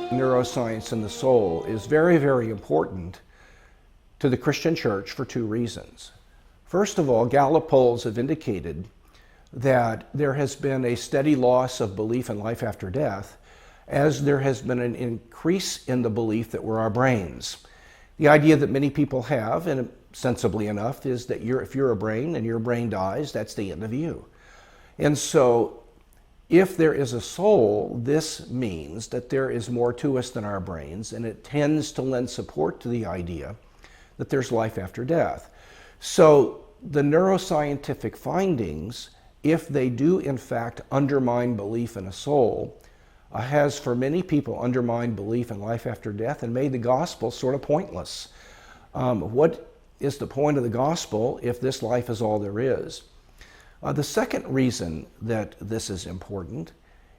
Neuroscience and the soul is very, very important to the Christian church for two reasons. First of all, Gallup polls have indicated that there has been a steady loss of belief in life after death, as there has been an increase in the belief that we're our brains. The idea that many people have, and sensibly enough, is that if you're a brain and your brain dies, that's the end of you. And so if there is a soul, this means that there is more to us than our brains, and it tends to lend support to the idea that there's life after death. So the neuroscientific findings, if they do in fact undermine belief in a soul, has for many people undermined belief in life after death and made the gospel sort of pointless. What is the point of the gospel if this life is all there is? The second reason that this is important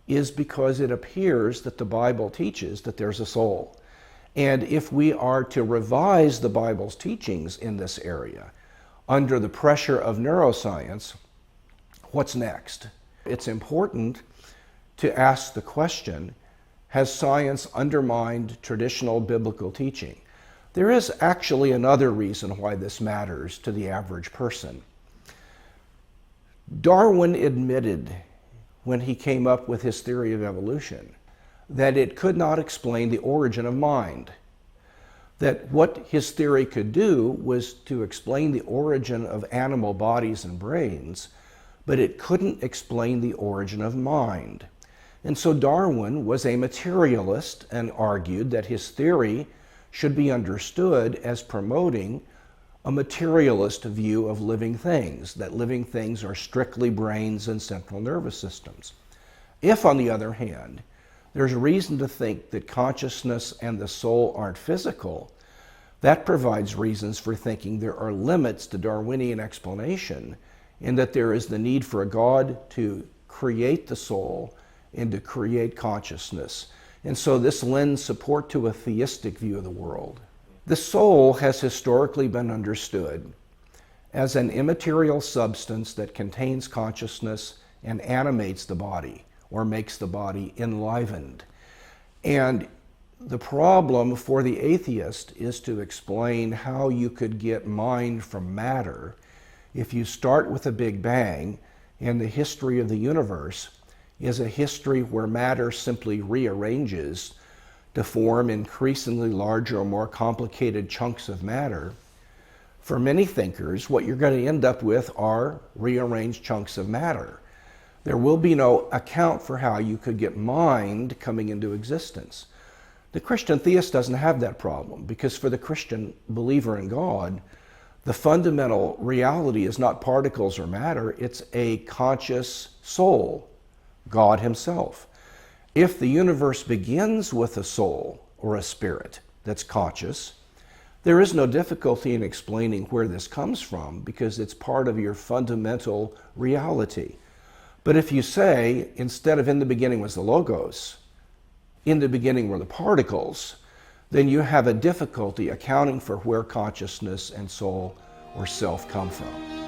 is because it appears that the Bible teaches that there's a soul. And if we are to revise the Bible's teachings in this area under the pressure of neuroscience, what's next? It's important to ask the question, has science undermined traditional biblical teaching? There is actually another reason why this matters to the average person. Darwin admitted when he came up with his theory of evolution that it could not explain the origin of mind. That what his theory could do was to explain the origin of animal bodies and brains, but it couldn't explain the origin of mind. And so Darwin was a materialist and argued that his theory should be understood as promoting a materialist view of living things, that living things are strictly brains and central nervous systems. If, on the other hand, there's reason to think that consciousness and the soul aren't physical, that provides reasons for thinking there are limits to Darwinian explanation, and that there is the need for a God to create the soul and to create consciousness. And so this lends support to a theistic view of the world. The soul has historically been understood as an immaterial substance that contains consciousness and animates the body, or makes the body enlivened. And the problem for the atheist is to explain how you could get mind from matter if you start with a Big Bang, and the history of the universe is a history where matter simply rearranges to form increasingly larger or more complicated chunks of matter. For many thinkers, what you're going to end up with are rearranged chunks of matter. There will be no account for how you could get mind coming into existence. The Christian theist doesn't have that problem, because for the Christian believer in God, the fundamental reality is not particles or matter, it's a conscious soul, God Himself. If the universe begins with a soul or a spirit that's conscious, there is no difficulty in explaining where this comes from, because it's part of your fundamental reality. But if you say, instead of in the beginning was the Logos, in the beginning were the particles, then you have a difficulty accounting for where consciousness and soul or self come from.